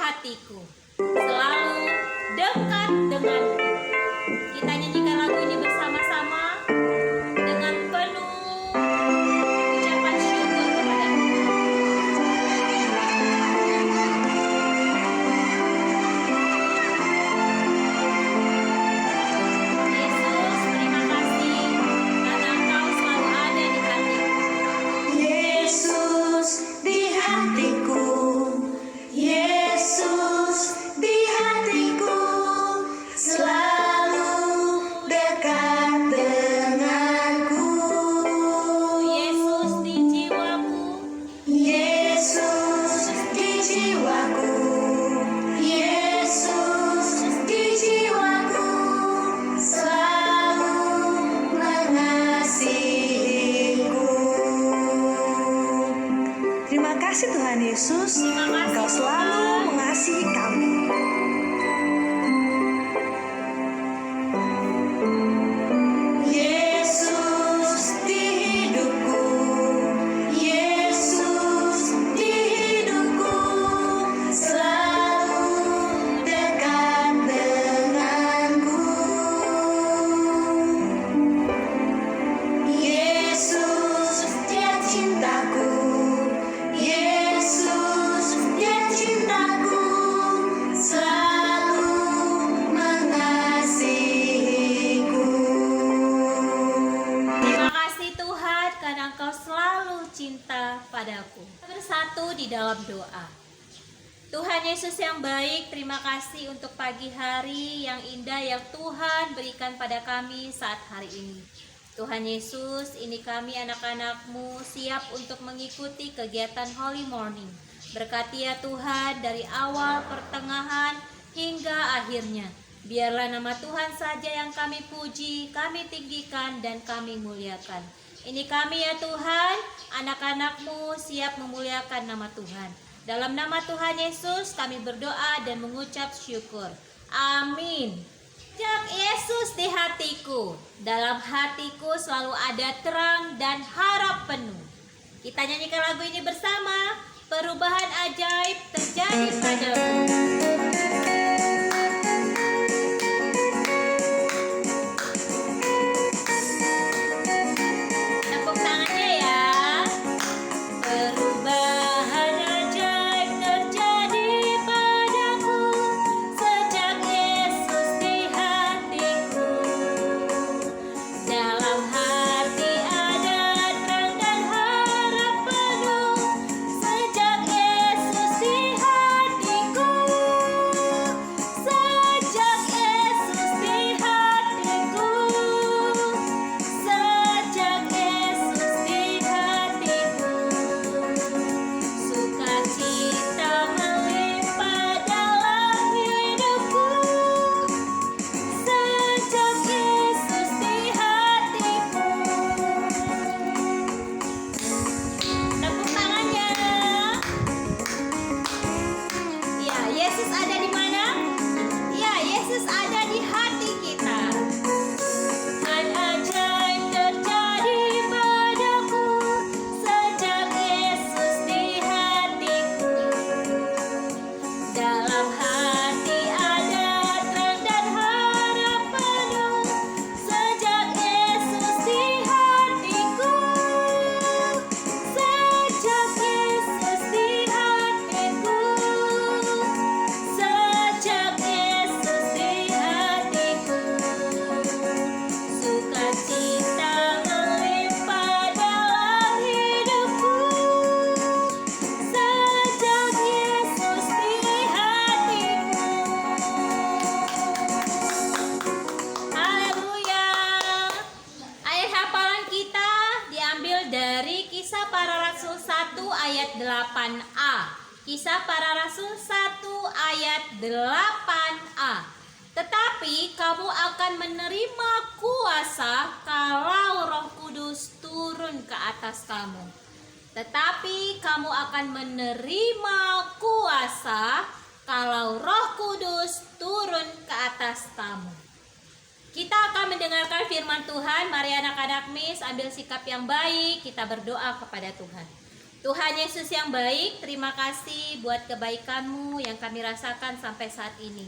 hatiku, selalu dekat denganku. Kita nyanyikan lagu ini bersama-sama dengan penuh ucapan syukur kepada Tuhan. Yesus, terima kasih karena Engkau selalu ada di hatiku. Yesus di hatiku, Yesus di hatiku, selalu dekat denganku. Yesus di jiwaku, Yesus di jiwaku, Yesus di jiwaku, selalu mengasihiku. Terima kasih Tuhan Yesus, Terima kasih, Engkau selalu Tuhan. mengasihi kami. Yesus di hidupku, Yesus di hidupku, selalu dekat denganku. Yesus dia cintaku, Yesus dia cintaku, selalu mengasihiku. terima kasih Tuhan karena Engkau selalu cinta padaku. Bersatu di dalam doa. Tuhan Yesus yang baik, terima kasih untuk pagi hari yang indah yang Tuhan berikan pada kami saat hari ini. Tuhan Yesus, ini kami anak-anak-Mu siap untuk mengikuti kegiatan Holy Morning. Berkati ya Tuhan dari awal, pertengahan, hingga akhirnya. Biarlah nama Tuhan saja yang kami puji, kami tinggikan, dan kami muliakan. Ini kami ya Tuhan, anak-anak-Mu siap memuliakan nama Tuhan. Dalam nama Tuhan Yesus kami berdoa dan mengucap syukur. Amin. Sejak Yesus di hatiku, dalam hatiku selalu ada terang dan harap penuh. Kita nyanyikan lagu ini bersama. Perubahan ajaib terjadi padamu. Tepuk tangannya ya. Perubahan ajaib terjadi padaku sejak Yesus di hatiku. Dalam hati ada terang dan harap penuh sejak Yesus di hatiku. Sejak Yesus di hatiku. Sejak Yesus di hatiku. Sukacita melimpah dalam hidupku. Sejak Yesus di hatiku. Tepuk tangannya. Ya, Yesus ada di mana? Ya, Yesus ada di hati kita. Dan ajaib terjadi padaku sejak Yesus di hatiku. Dalam hati ada terang dan harap penuh sejak Yesus di hatiku. Sejak Yesus di hatiku. Sejak Yesus di hatiku. Sukacita melimpah dalam hidupku. Sejak Yesus di hatiku. Haleluya. Ayat hafalan kita diambil dari Kisah Para Rasul 1 ayat 8a. Kisah Para Rasul 1 ayat 8a. Tetapi kamu akan menerima kuasa kalau Roh Kudus turun ke atas kamu. Tetapi kamu akan menerima kuasa kalau Roh Kudus turun ke atas kamu. Kita akan mendengarkan firman Tuhan. Mari anak-anak Miss ambil sikap yang baik. Kita berdoa kepada Tuhan. Tuhan Yesus yang baik, terima kasih buat kebaikan-Mu yang kami rasakan sampai saat ini.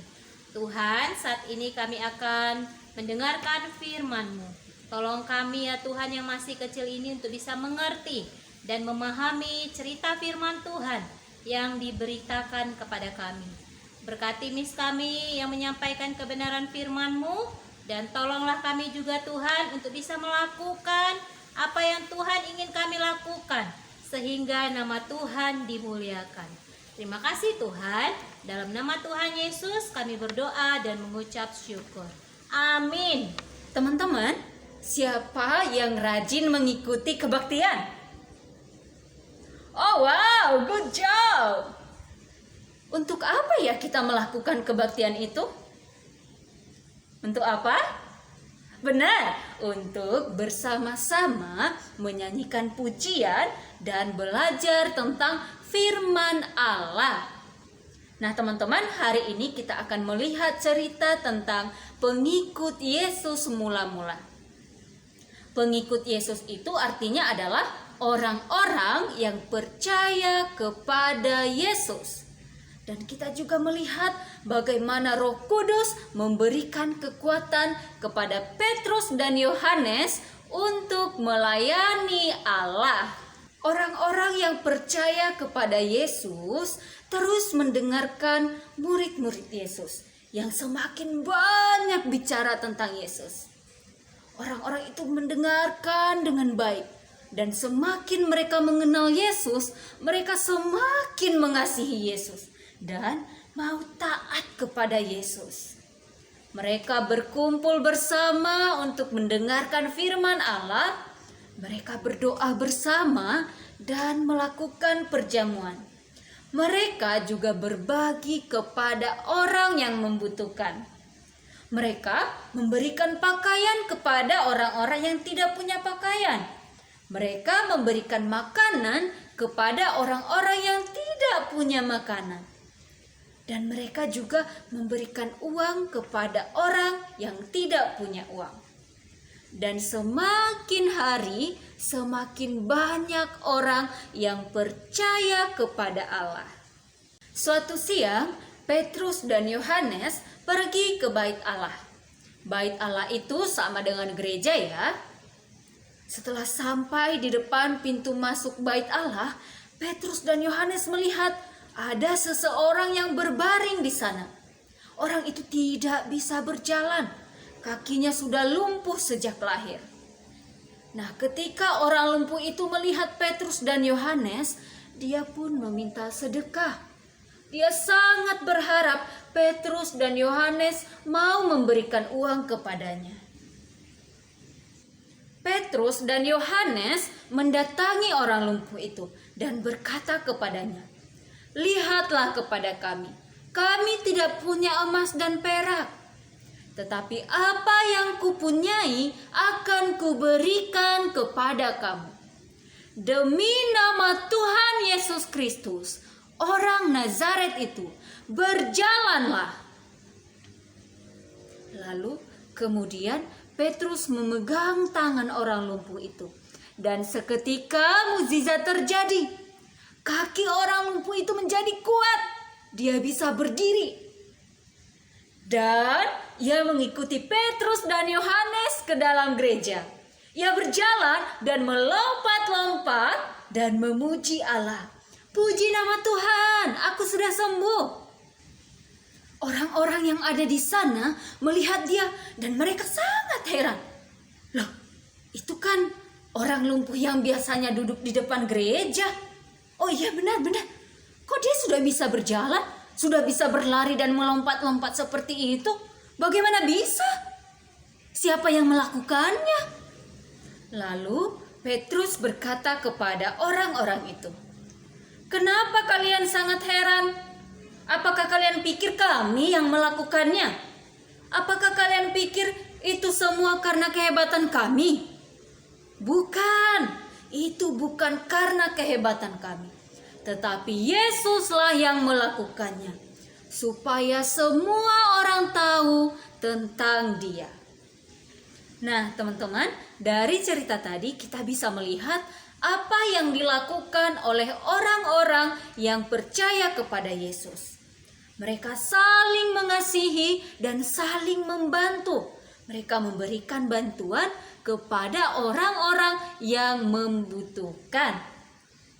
Tuhan, saat ini kami akan mendengarkan firman-Mu. Tolong kami ya Tuhan yang masih kecil ini untuk bisa mengerti dan memahami cerita firman Tuhan yang diberitakan kepada kami. Berkati Miss kami yang menyampaikan kebenaran firman-Mu, dan tolonglah kami juga Tuhan untuk bisa melakukan apa yang Tuhan ingin kami lakukan, sehingga nama Tuhan dimuliakan. Terima kasih Tuhan, dalam nama Tuhan Yesus kami berdoa dan mengucap syukur. Amin. Teman-teman, siapa yang rajin mengikuti kebaktian? Oh wow, good job. Untuk apa ya kita melakukan kebaktian itu? Untuk apa? Benar, untuk bersama-sama menyanyikan pujian dan belajar tentang firman Allah. Nah teman-teman, hari ini kita akan melihat cerita tentang pengikut Yesus mula-mula. Pengikut Yesus itu artinya adalah orang-orang yang percaya kepada Yesus. Dan kita juga melihat bagaimana Roh Kudus memberikan kekuatan kepada Petrus dan Yohanes untuk melayani Allah. Orang-orang yang percaya kepada Yesus terus mendengarkan murid-murid Yesus yang semakin banyak bicara tentang Yesus. Orang-orang itu mendengarkan dengan baik, dan semakin mereka mengenal Yesus, mereka semakin mengasihi Yesus dan mau taat kepada Yesus. Mereka berkumpul bersama untuk mendengarkan firman Allah. Mereka berdoa bersama dan melakukan perjamuan. Mereka juga berbagi kepada orang yang membutuhkan. Mereka memberikan pakaian kepada orang-orang yang tidak punya pakaian. Mereka memberikan makanan kepada orang-orang yang tidak punya makanan. Dan mereka juga memberikan uang kepada orang yang tidak punya uang. Dan semakin hari, semakin banyak orang yang percaya kepada Allah. Suatu siang, Petrus dan Yohanes pergi ke bait Allah. Bait Allah itu sama dengan gereja ya. Setelah sampai di depan pintu masuk bait Allah, Petrus dan Yohanes melihat ada seseorang yang berbaring di sana. Orang itu tidak bisa berjalan. Kakinya sudah lumpuh sejak lahir. Nah, ketika orang lumpuh itu melihat Petrus dan Yohanes, dia pun meminta sedekah. Dia sangat berharap Petrus dan Yohanes mau memberikan uang kepadanya. Petrus dan Yohanes mendatangi orang lumpuh itu dan berkata kepadanya, "Lihatlah kepada kami. Kami tidak punya emas dan perak, tetapi apa yang kupunyai akan kuberikan kepada kamu. Demi nama Tuhan Yesus Kristus, orang Nazaret itu, berjalanlah." Lalu kemudian Petrus memegang tangan orang lumpuh itu, dan seketika mukjizat terjadi. Kaki orang lumpuh itu menjadi kuat. Dia bisa berdiri. Dan ia mengikuti Petrus dan Yohanes ke dalam gereja. Ia berjalan dan melompat-lompat dan memuji Allah. "Puji nama Tuhan, aku sudah sembuh." Orang-orang yang ada di sana melihat dia dan mereka sangat heran. Loh, itu kan orang lumpuh yang biasanya duduk di depan gereja. Oh iya, benar-benar. Kok dia sudah bisa berjalan? Sudah bisa berlari dan melompat-lompat seperti itu? Bagaimana bisa? Siapa yang melakukannya? Lalu Petrus berkata kepada orang-orang itu, "Kenapa kalian sangat heran? Apakah kalian pikir kami yang melakukannya? Apakah kalian pikir itu semua karena kehebatan kami? Bukan, itu bukan karena kehebatan kami. Tetapi Yesuslah yang melakukannya, supaya semua orang tahu tentang Dia." Nah teman-teman, dari cerita tadi kita bisa melihat apa yang dilakukan oleh orang-orang yang percaya kepada Yesus. Mereka saling mengasihi dan saling membantu. Mereka memberikan bantuan kepada orang-orang yang membutuhkan.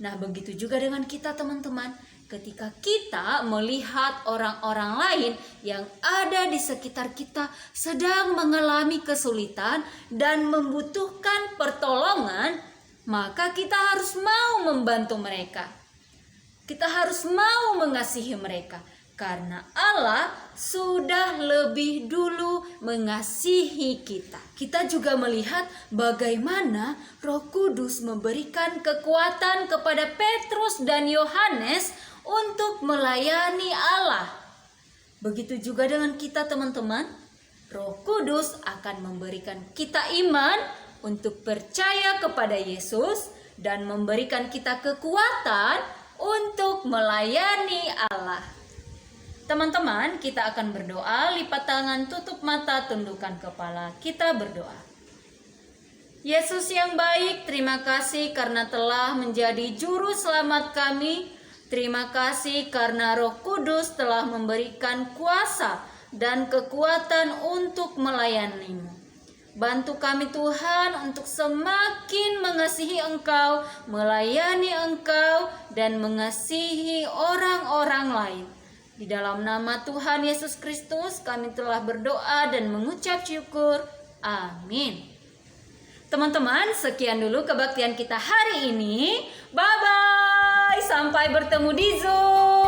Nah, begitu juga dengan kita, teman-teman. Ketika kita melihat orang-orang lain yang ada di sekitar kita sedang mengalami kesulitan dan membutuhkan pertolongan, maka kita harus mau membantu mereka. Kita harus mau mengasihi mereka. Karena Allah sudah lebih dulu mengasihi kita. Kita juga melihat bagaimana Roh Kudus memberikan kekuatan kepada Petrus dan Yohanes untuk melayani Allah. Begitu juga dengan kita, teman-teman. Roh Kudus akan memberikan kita iman untuk percaya kepada Yesus dan memberikan kita kekuatan untuk melayani Allah. Teman-teman, kita akan berdoa, lipat tangan, tutup mata, tundukkan kepala. Kita berdoa. Yesus yang baik, terima kasih karena telah menjadi juru selamat kami. Terima kasih karena Roh Kudus telah memberikan kuasa dan kekuatan untuk melayani-Mu. Bantu kami Tuhan untuk semakin mengasihi Engkau, melayani Engkau, dan mengasihi orang-orang lain. Di dalam nama Tuhan Yesus Kristus kami telah berdoa dan mengucap syukur. Amin. Teman-teman, sekian dulu kebaktian kita hari ini. Bye-bye. Sampai bertemu di Zoom.